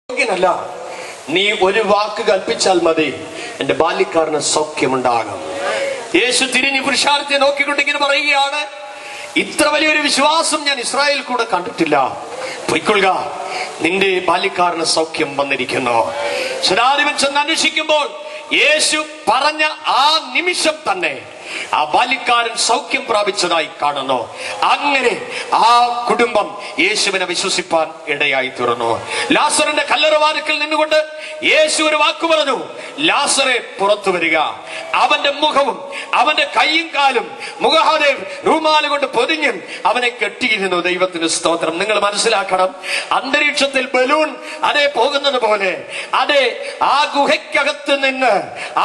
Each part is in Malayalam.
ല്ല, നീ ഒരു വാക്ക് കൽപ്പിച്ചാൽ മതി, എന്റെ ബാല്യക്കാരന് സൗഖ്യമുണ്ടാകും. യേശു തിരിഞ്ഞ് പുരുഷാരത്തെ നോക്കിക്കൊണ്ടിങ്ങനെ പറയുകയാണ്, ഇത്ര വലിയൊരു വിശ്വാസം ഞാൻ ഇസ്രായേൽ കൂടെ കണ്ടിട്ടില്ല. പൊയ്ക്കൊള്ളുക, നിന്റെ ബാല്യക്കാരന് സൗഖ്യം വന്നിരിക്കുന്നു. ശതാധിപൻ ചെന്ന് അന്വേഷിക്കുമ്പോൾ യേശു പറഞ്ഞ ആ നിമിഷം തന്നെ ആ ബാല്യക്കാരൻ സൗഖ്യം പ്രാപിച്ചതായി കാണുന്നു. അങ്ങനെ ആ കുടുംബം യേശുവിനെ വിശ്വസിപ്പാൻ ഇടയായി തീർന്നു. ലാസറിന്റെ കല്ലറവാതിൽക്കൽ നിന്നുകൊണ്ട് യേശു ഒരു വാക്ക് പറഞ്ഞു, ലാസറെ പുറത്തു വരിക. അവന്റെ മുഖവും അവന്റെ കൈയും കാലും മുഖാതെ റൂമാല് കൊണ്ട് പൊതിഞ്ഞ് അവനെ കെട്ടിയിരുന്നു. ദൈവത്തിന് സ്തോത്രം. നിങ്ങൾ മനസ്സിലാക്കണം, അന്തരീക്ഷത്തിൽ ബലൂൺ അതേ പോകുന്നത് പോലെ അതേ ആ ഗുഹയ്ക്കകത്ത് നിന്ന്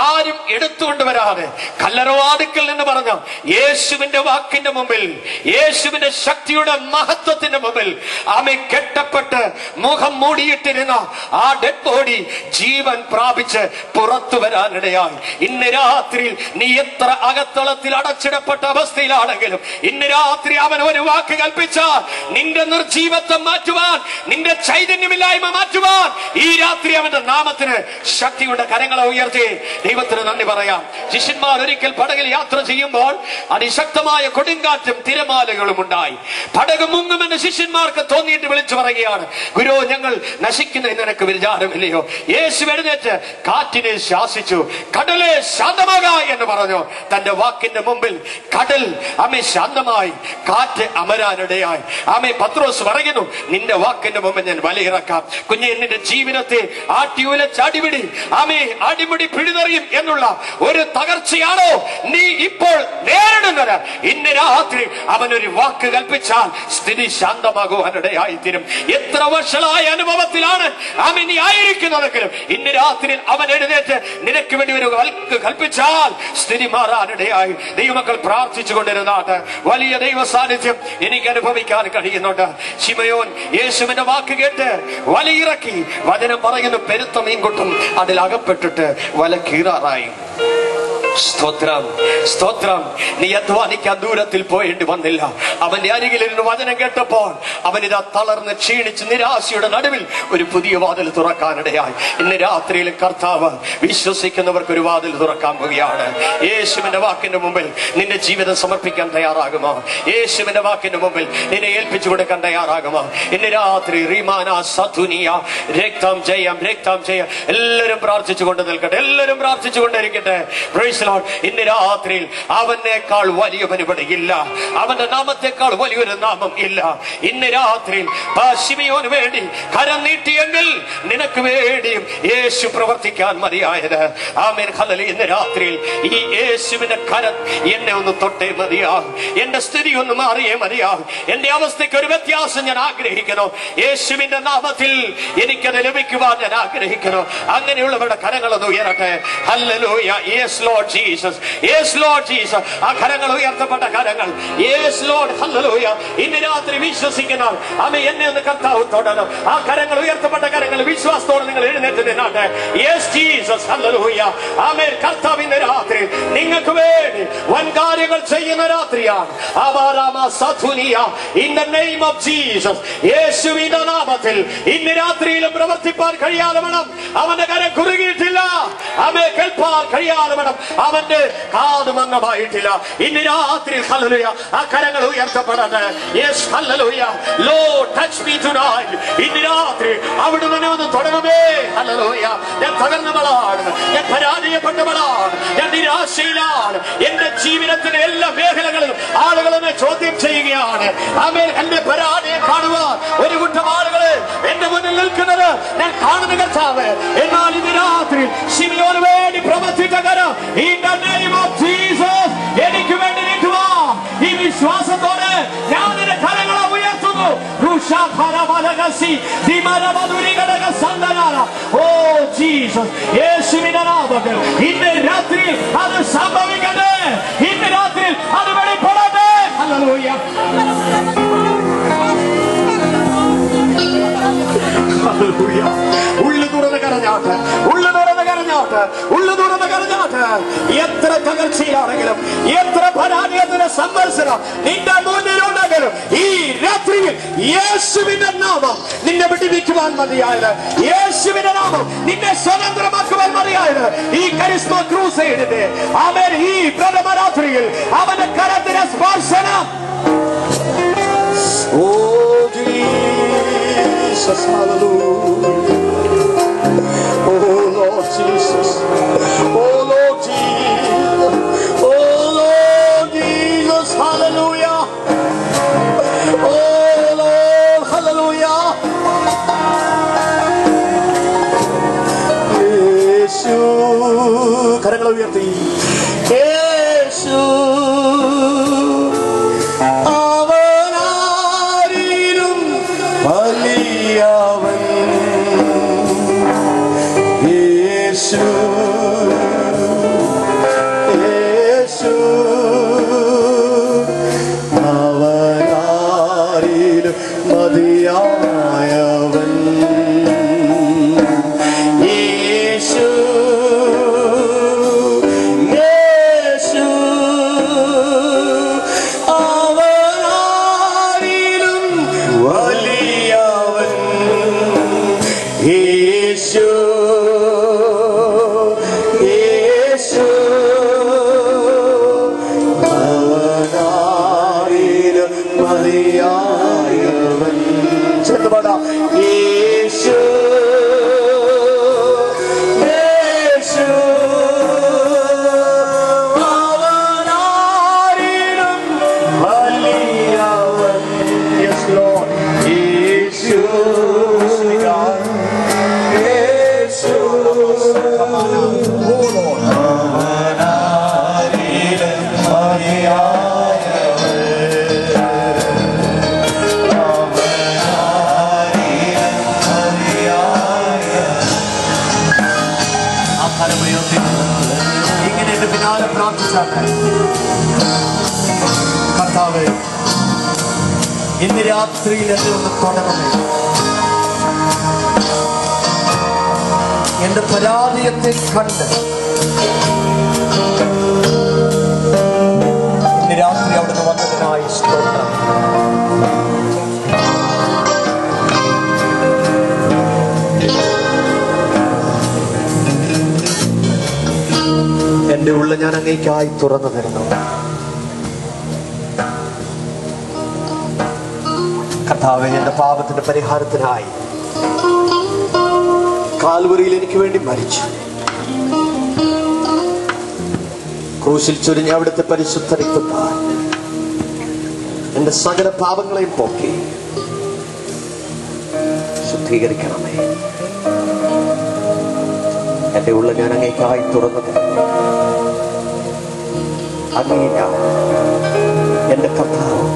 ആരും എടുത്തുകൊണ്ട് വരാതെ കല്ലറവാതിൽക്കൽ എന്ന് പറഞ്ഞ യേശുവിന്റെ വാക്കിന്റെ മുമ്പിൽ, യേശുവിന്റെ ശക്തിയുടെ മഹത്വത്തിന്റെ മുമ്പിൽ ആമേ കെട്ടപ്പെട്ട് മുഖം മൂടിയിട്ടിരുന്ന ആ ഡെഡ് ബോഡി ജീവൻ പ്രാപിച്ച് പുറത്തു വരാനിടയായി. ഇന്ന് രാത്രി നീ എത്ര അകത്തളത്തിൽ അടച്ചിടപ്പെട്ട അവസ്ഥയിലാണെങ്കിലും ഇന്ന് രാത്രി അവൻ ഒരു വാക്ക് കൽപ്പിച്ചാൽ നിന്റെ നിർജീവത്വം മാറ്റുവാൻ, നിന്റെ ചൈതന്യമില്ലായ്മ മാറ്റുവാൻ ഈ രാത്രി അവന്റെ നാമത്തിന് ശക്തിയുടെ കരങ്ങളെ ഉയർത്തി ദൈവത്തിന് നന്ദി പറയാം. ശിഷ്യന്മാർ ഒരിക്കൽ പടകിൽ യാത്ര ചെയ്യുമ്പോൾ അതിശക്തമായ കൊടുങ്കാറ്റും തിരമാലകളും ഉണ്ടായി. പടക് മുങ്ങുമെന്ന് ശിഷ്യന്മാർക്ക് തോന്നിയിട്ട് വിളിച്ചു പറയുകയാണ്, ഗുരു, ഞങ്ങൾ നശിക്കുന്നതിന് നിനക്ക് വിചാരമില്ലയോ? യേശു എഴുന്നേറ്റ് കാറ്റിനെ ശാസിച്ചു, കടലെ ശാന്തമാക എന്ന് പറഞ്ഞു. തന്റെ വാക്കിന്റെ മുമ്പിൽ കടൽ ആമേ ശാന്തമായി, കാറ്റ് അമരാനിടയായി. ആമേ പത്രോസ് പറയുന്നു, നിന്റെ വാക്കിന്റെ മുമ്പിൽ ഞാൻ വലയിറക്കാം. കുഞ്ഞെ, നിന്റെ ജീവിതത്തെ ആട്ടിയുലച്ചടിപിടി ആമേ അടിമുടി പിടിതെറിയും എന്നുള്ള ഒരു തകർച്ചയാണോ നീ ഇപ്പോൾ നേരിടുന്നത്? ഇന്ന് രാത്രി അവനൊരു വാക്ക് കൽപ്പിച്ചാൽ സ്ഥിതി ശാന്തമാകുവാനിടയായി തീരും. എത്ര വർഷങ്ങളായ അനുഭവത്തിലാണ് ആമേ നീ ആയിരിക്കുന്നതെങ്കിലും ഇന്ന് രാത്രി അവൻ എഴുന്നേറ്റ് നിനക്ക് വേണ്ടി ഒരു വാക്ക് കൽപ്പിച്ചാൽ സ്ഥിതി മാറാനിടയായി. ദൈവമക്കൾ പ്രാർത്ഥിച്ചു കൊണ്ടിരുന്നാട്ട് വലിയ ദൈവ സാന്നിധ്യം എനിക്ക് അനുഭവിക്കാൻ കഴിയുന്നുണ്ട്. ശിമയോൻ യേശുവിന്റെ വാക്ക് കേട്ട് വലയിറക്കി. വചനം പറയുന്നു, പെരുത്ത മീൻകൊട്ടും അതിൽ അകപ്പെട്ടിട്ട് വല കീറാറായി. സ്തോത്രം, സ്തോത്രം. നീ അധ്വാനിക്കാൻ ദൂരത്തിൽ പോയേണ്ടി വന്നില്ല. അവന്റെ അരികിലിരുന്ന് വചനം കേട്ടപ്പോൾ അവനിതാ തളർന്ന് ക്ഷീണിച്ച് നിരാശയുടെ നടുവിൽ ഒരു പുതിയ വാതിൽ തുറക്കാനിടയായി. ഇന്ന് രാത്രിയിൽ കർത്താവ് വിശ്വസിക്കുന്നവർക്ക് ഒരു വാതിൽ തുറക്കാൻ പോവുകയാണ്. യേശുവിന്റെ വാക്കിന്റെ മുമ്പിൽ നിന്റെ ജീവിതം സമർപ്പിക്കാൻ തയ്യാറാകുമോ? യേശുവിന്റെ വാക്കിന്റെ മുമ്പിൽ നിന്നെ ഏൽപ്പിച്ചു കൊടുക്കാൻ തയ്യാറാകുമോ? ഇന്ന് രാത്രി റീമാന സതുനിയ രക്തം ചെയ്യാം, രക്തം ചെയ്യാം. എല്ലാവരും പ്രാർത്ഥിച്ചുകൊണ്ട് നിൽക്കട്ടെ, എല്ലാവരും പ്രാർത്ഥിച്ചുകൊണ്ടിരിക്കട്ടെ. ഇന്ന് രാത്രിയിൽ അവനേക്കാൾ വലിയവൻ ഇവിടെ ഇല്ല, അവന്റെ നാമത്തെക്കാൾ വലിയൊരു നാമം ഇല്ല. ഇന്ന് രാത്രിയിൽ ശിമയോന് വേണ്ടി കരം നീട്ടിയെങ്കിൽ നിനക്ക് വേണ്ടിയും യേശു പ്രവർത്തിക്കാൻ മതിയായത്. ആമേൻ, ഹല്ലേലൂയ. ഇന്ന് രാത്രിയിൽ ഈ യേശുവിന്റെ കരം എന്നെ ഒന്ന് തൊട്ടേ മതിയാകും, എന്റെ സ്ഥിതി ഒന്ന് മാറിയേ മതിയാകും, എന്റെ അവസ്ഥയ്ക്ക് ഒരു വ്യത്യാസം ഞാൻ ആഗ്രഹിക്കുന്നു. യേശുവിന്റെ നാമത്തിൽ എനിക്കത് ലഭിക്കുവാൻ ഞാൻ ആഗ്രഹിക്കുന്നു. അങ്ങനെയുള്ളവരുടെ കരങ്ങളൊന്ന് ഉയരട്ടെ. Hallelujah. Yes Lord Jesus, yes Lord Jesus. ആ കരങ്ങൾ ഉയർത്തപ്പെട്ട കരങ്ങൾ, യെസ് ലോർഡ്, ഹല്ലേലൂയ. ഇന്ന് രാത്രി വിശ്വസിക്കുന്ന ആമേ എന്നെ ഒന്ന് കർത്താവ് തൊടണം. ആ കരങ്ങൾ ഉയർത്തപ്പെട്ട കരങ്ങൾ വിശ്വാസത്തോടെ നിങ്ങൾ എഴുന്നേറ്റ് നിന്നാട്ടെ. Yes Jesus, hallelujah. ആമേ കർത്താവ് ഇന്ന് രാത്രി നിങ്ങൾക്ക് വേണ്ടി വൻ കാര്യങ്ങൾ ചെയ്യുന്ന രാത്രിയാണ്. In the name of Jesus, യേശുവിന്റെ നാമത്തിൽ ഇന്ന് രാത്രിയിലും പ്രവർത്തിപ്പാൻ കഴിയാതെ വേണം. അവന്റെ കരം കുറുകിയിട്ടില്ല, ആമേ കേൾപ്പാൻ കഴിയാതെ വേണം. അവന്റെ കാത് മന്ദമായിട്ടില്ല. ഇന്ന് രാത്രി ഹല്ലേലൂയ ആ കരങ്ങൾ ഉയർത്തപ്പെടട്ടെ. Yes, hallelujah. Lord touch me tonight. ഇന്ന് രാത്രി അവിടുന്ന് ഒന്ന് തുടങ്ങമേ. ഹല്ലേലൂയ. ഞാൻ തകർന്നവളാണ്, ഞാൻ പരാജയപ്പെട്ടവളാണ്, ഞാൻ നിരാശയിലാണ്. എന്റെ ജീവിതത്തിലെ എല്ലാ മേഖലകളിലും ആളുകൾ എന്നെ ചോദ്യം ചെയ്യുകയാണ്. ആമേൻ. എന്റെ പരാജയം കാണുവാൻ ഒരു കൂട്ടം ആളുകൾ എന്റെ മുന്നിൽ നിൽക്കുന്നത് ഞാൻ കാണുന്ന കർത്താവ്. എന്നാൽ ഇന്ന് രാത്രി ശിമയോന് വേണ്ടി പ്രവർത്തിച്ച കരം in the name of Jesus എനിക്ക് വേണ്ടി നിൽക്കുവാ. ഈ വിശ്വാസത്തോടെ ഞാൻ നിന്റെ കരങ്ങളെ ഉയർത്തുന്നു. ഓ ജീസസ്, യേശുവിന്റെ നാമത്തിൽ ഇന്ന് രാത്രി അത് സംഭവിക്കട്ടെ. ഇന്ന് രാത്രി അത് വെളിപ്പെടട്ടെ. ഹല്ലേലൂയ. ഹല്ലേലൂയ. ഉള്ളു തുറന്ന് കരഞ്ഞാട്ട്, ഉള്ളു തുറന്ന് കരഞ്ഞാട്ട്, ഉള്ളു തുറന്ന് കരഞ്ഞാട്ട്. എത്ര തകർച്ചയാണെങ്കിലും എത്ര പരാജയത്തിന് സംവത്സരം നിന്റെ മുന്നിലുണ്ടെങ്കിലും ഈ രാത്രിയിൽ യേശുവിന്റെ നാമം നിന്നെ വിടുവിക്കുവാൻ മതിയായത്, യേശുവിന്റെ നാമം നിന്നെ സ്വതന്ത്രമാക്കുവാൻ മതിയായത് ഈ കരിസ്മ ക്രൂസൈഡിന്റെ അവൻ ഈ പ്രഥമ രാത്രിയിൽ അവന്റെ കരത്തിന് സ്പർശനം. Oh Jesus, hallelujah. Oh Lord Jesus, oh Lord Jesus, oh Lord Jesus, hallelujah, oh Lord, hallelujah. യേശു, കരങ്ങൾ ഉയർത്തി, യേശു അവനാരിലും വലിയവൻ, യേശു യേശു അവനാരിലും മതിയായവൻ, യേശു യേശു അവനാരിലും വലിയവൻ, യേശു കർത്താവേ, ഇന്ന് രാത്രിയിൽ എന്നെ ഒന്ന് തൊടണമേ. എന്റെ പരാജയത്തെ കണ്ട് ഇന്ന് രാത്രി അവിടുന്ന് വന്നതിനായി സ്തോത്രം. എന്റെ ഉള്ള ഞാൻ അങ്ങേക്കായി തുറന്നു തരുന്നു. കർത്താവേ, എന്റെ പാപത്തിന്റെ പരിഹാരത്തിനായി കാൽവരിയിൽ എനിക്ക് വേണ്ടി മരിച്ചു. ക്രൂശിൽ ചൊരിഞ്ഞ അവിടുത്തെ പരിശുദ്ധ രക്തത്താൽ എന്റെ സകല പാപങ്ങളെയും പോക്കി ശുദ്ധീകരിക്കണമേ. എന്റെ ഉള്ള ഞാൻ അങ്ങേക്കായി തുറന്നു തരുന്നു. അങ്ങേ ഞാൻ എന്റെ കർത്താവ്,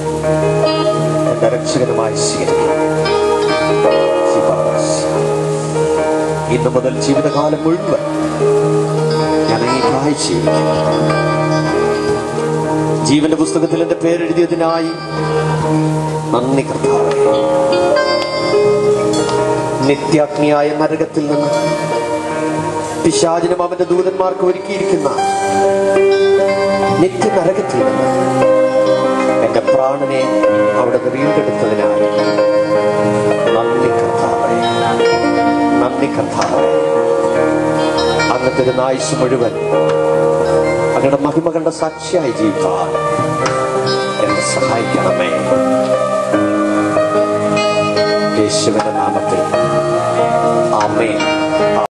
എന്റെ രക്ഷകനുമായി സ്വീകരിക്കണം. ഇന്നു മുതൽ ജീവിതകാലം മുഴുവൻ ഞാൻ അങ്ങേക്കായി ജീവിക്കും. ജീവന്റെ പുസ്തകത്തിൽ എന്റെ പേരെഴുതിയതിനായി നന്ദി കർത്താവേ. നിത്യാഗ്നിയായ നരകത്തിൽ നിന്ന് പിശാചിനും അവന്റെ ദൂതന്മാർക്ക് ഒരുക്കിയിരിക്കുന്ന നിത്യനരകത്തിൽ നിന്ന് എന്റെ പ്രാണനെ അവിടെ വീണ്ടെടുത്തതിനായി നന്ദി കർത്താവേ, നന്ദി കർത്താവേ. അങ്ങനത്തെ ഒരു ആയുസ് മുഴുവൻ അങ്ങയുടെ മഹിമ കണ്ട സാക്ഷിയായി ജീവിക്കാൻ എന്നെ സഹായിക്കണമേ. യേശുവിന്റെ നാമത്തിൽ